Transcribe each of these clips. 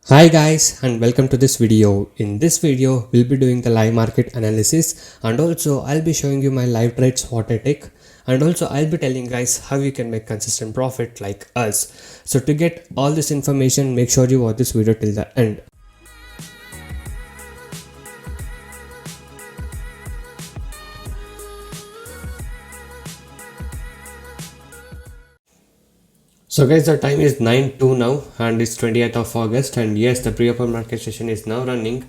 Hi guys and welcome to this video. In this video we'll be doing the live market analysis and also I'll be showing you my live trades what I take and also I'll be telling guys how you can make consistent profit like us. So to get all this information make sure you watch this video till the end. So guys, the time is 9:02 now and it's 20th of August, and yes, the pre-open market session is now running,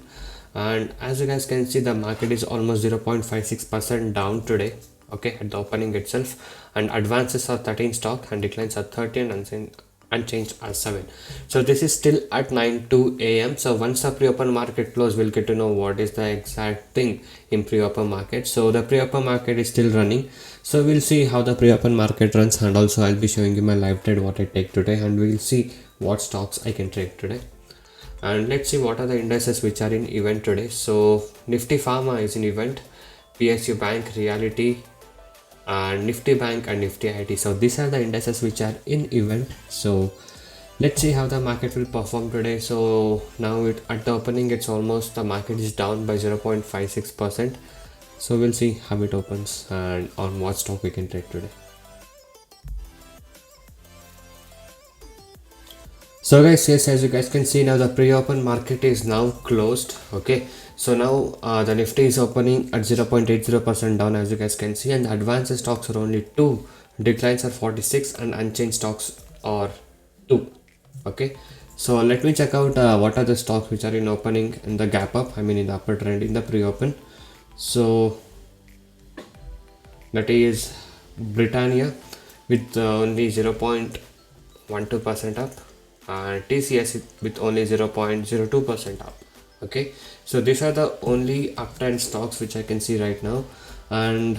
and as you guys can see the market is almost 0.56% down today, okay, at the opening itself, and advances are 13 stock and declines are 13 and unchanged are 7. So this is still at 9:02 a.m. So once the pre-open market close we'll get to know what is the exact thing in pre-open market. So the pre-open market is still running, so we'll see how the pre-open market runs, and also I'll be showing you my live trade what I take today, and we'll see what stocks I can trade today. And let's see what are the indices which are in event today. So Nifty Pharma is in event, PSU Bank, Reality, and Nifty Bank and Nifty IT. So these are the indices which are in event. So let's see how the market will perform today. So now at the opening it's almost, the market is down by 0.56%. So we'll see how it opens and on what stock we can trade today. So guys, yes, as you guys can see now the pre-open market is now closed, okay. So now the Nifty is opening at 0.80% down, as you guys can see, and the advanced stocks are only 2, declines are 46 and unchanged stocks are 2, okay. So let me check out what are the stocks which are in opening in the gap up, I mean in the upper trend in the pre-open. So that is Britannia with only 0.12% up, and TCS with only 0.02% up, okay. So these are the only uptrend stocks which I can see right now, and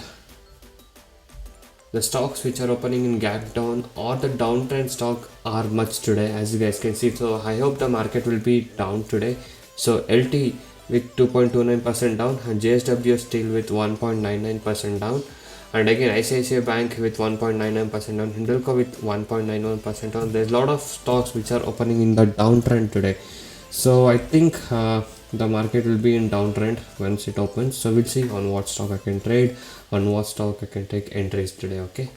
the stocks which are opening in gap down or the downtrend stock are much today, as you guys can see. So I hope the market will be down today. So LT with 2.29% down, and JSW Steel with 1.99% down, and again ICICI Bank with 1.99% down, Hindalco with 1.91% down. There's a lot of stocks which are opening in the downtrend today. So I think the market will be in downtrend once it opens. So we'll see on what stock I can trade, on what stock I can take entries today, okay.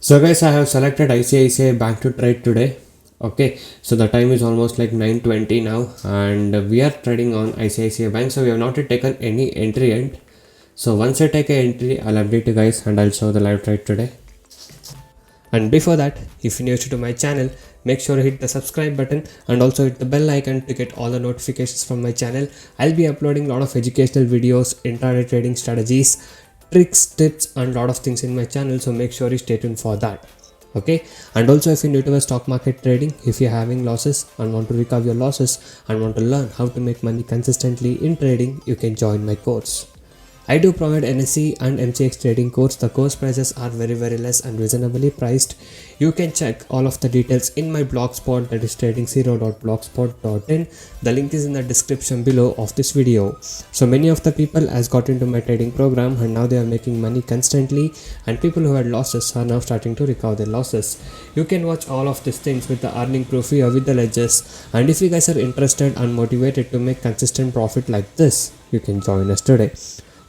So guys, I have selected ICICI Bank to trade today, okay. So the time is almost like 9:20 now, and we are trading on ICICI Bank. So we have not yet taken any entry yet. So once I take an entry I'll update you guys and I'll show the live trade today. And before that, if you're new to my channel, make sure to hit the subscribe button and also hit the bell icon to get all the notifications from my channel. I'll be uploading a lot of educational videos, intraday trading strategies, tricks, tips and a lot of things in my channel, so make sure you stay tuned for that, okay. And also if you're new to stock market trading, if you're having losses and want to recover your losses and want to learn how to make money consistently in trading, you can join my course. I do provide NSE and MCX trading course. The course prices are very less and reasonably priced. You can check all of the details in my blogspot, that is tradingzero.blogspot.in. The link is in the description below of this video. So many of the people has got into my trading program and now they are making money constantly, and people who had losses are now starting to recover their losses. You can watch all of these things with the earning proof here with the ledgers, and if you guys are interested and motivated to make consistent profit like this, you can join us today.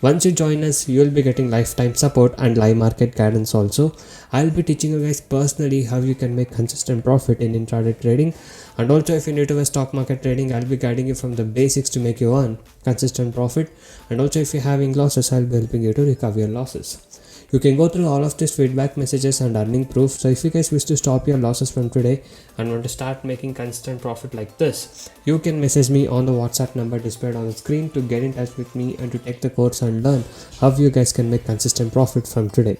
Once you join us, you will be getting lifetime support and live market guidance also. I'll be teaching you guys personally how you can make consistent profit in intraday trading. And also if you're new to stock market trading, I'll be guiding you from the basics to make you earn consistent profit. And also if you're having losses, I'll be helping you to recover your losses. You can go through all of these feedback messages and earning proof. So if you guys wish to stop your losses from today and want to start making consistent profit like this, you can message me on the WhatsApp number displayed on the screen to get in touch with me and to take the course and learn how you guys can make consistent profit from today.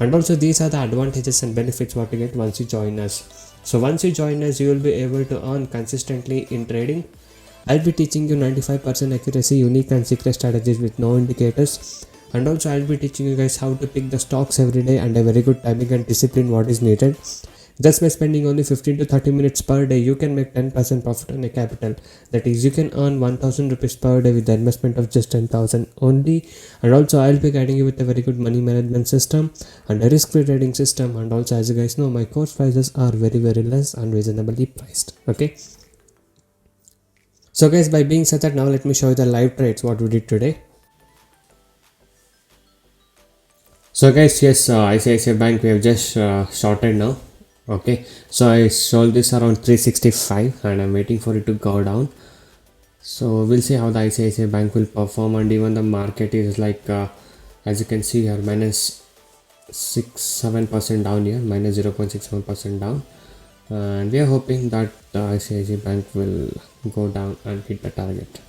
And also these are the advantages and benefits what you get once you join us. So once you join us, you will be able to earn consistently in trading. I'll be teaching you 95% accuracy, unique and secret strategies with no indicators. And also I'll be teaching you guys how to pick the stocks every day and a very good timing and discipline what is needed. Just by spending only 15 to 30 minutes per day, you can make 10% profit on your capital. That is, you can earn 1000 rupees per day with the investment of just 10,000 only. And also, I'll be guiding you with a very good money management system and a risk-free trading system. And also, as you guys know, my course prices are very, very less and reasonably priced. Okay. So guys, by being said that, now let me show you the live trades what we did today. So guys, yes, ICICI Bank we have just shorted now. Okay, so I sold this around 365 and I'm waiting for it to go down. So we'll see how the ICICI Bank will perform, and even the market is like as you can see here, minus 6-7% down here, minus 0.67% down, and we are hoping that the ICICI Bank will go down and hit the target.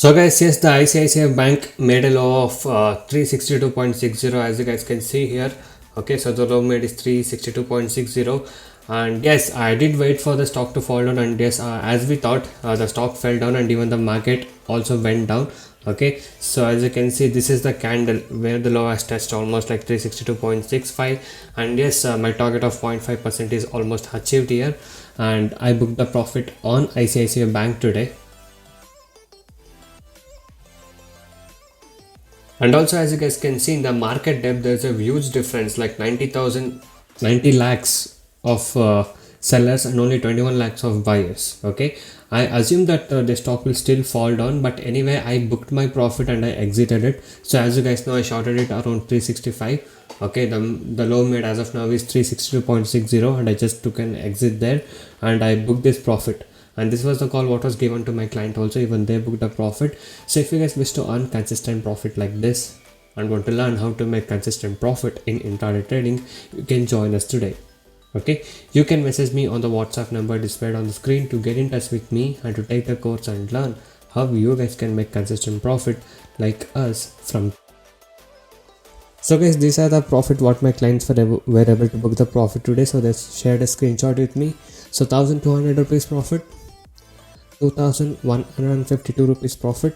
So guys, yes, the ICICI Bank made a low of 362.60, as you guys can see here. Okay, so the low made is 362.60, and yes, I did wait for the stock to fall down, and yes, as we thought, the stock fell down and even the market also went down. Okay, so as you can see, this is the candle where the low has touched almost like 362.65, and yes, my target of 0.5% is almost achieved here, and I booked the profit on ICICI Bank today. And also, as you guys can see in the market depth, there's a huge difference, like 90 lakhs of sellers and only 21 lakhs of buyers. Okay, I assume that the stock will still fall down, but anyway, I booked my profit and I exited it. So as you guys know, I shorted it around 365. Okay, the low made as of now is 362.60, and I just took an exit there and I booked this profit. And this was the call what was given to my client also, even they booked a profit. So if you guys wish to earn consistent profit like this and want to learn how to make consistent profit in intraday trading, you can join us today. Okay, you can message me on the WhatsApp number displayed on the screen to get in touch with me and to take the course and learn how you guys can make consistent profit like us from So guys, these are the profit what my clients were able to book the profit today. So they shared a screenshot with me. So 1200 rupees profit, 2152 rupees profit,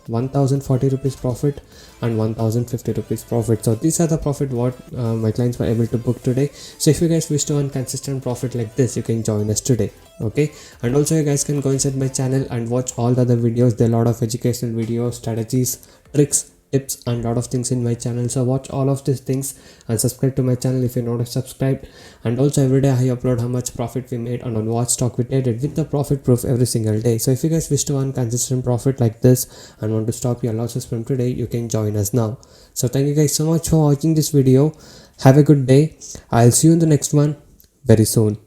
1040 rupees profit, and 1050 rupees profit. So these are the profit what my clients were able to book today. So if you guys wish to earn consistent profit like this, you can join us today. Okay, and also you guys can go inside my channel and watch all the other videos. There are a lot of educational videos, strategies, tricks, tips, and lot of things in my channel. So watch all of these things and subscribe to my channel if you're not subscribed. And also every day I upload how much profit we made and on what stock we traded with the profit proof every single day. So if you guys wish to earn consistent profit like this and want to stop your losses from today, you can join us now. So thank you guys so much for watching this video. Have a good day. I'll see you in the next one very soon.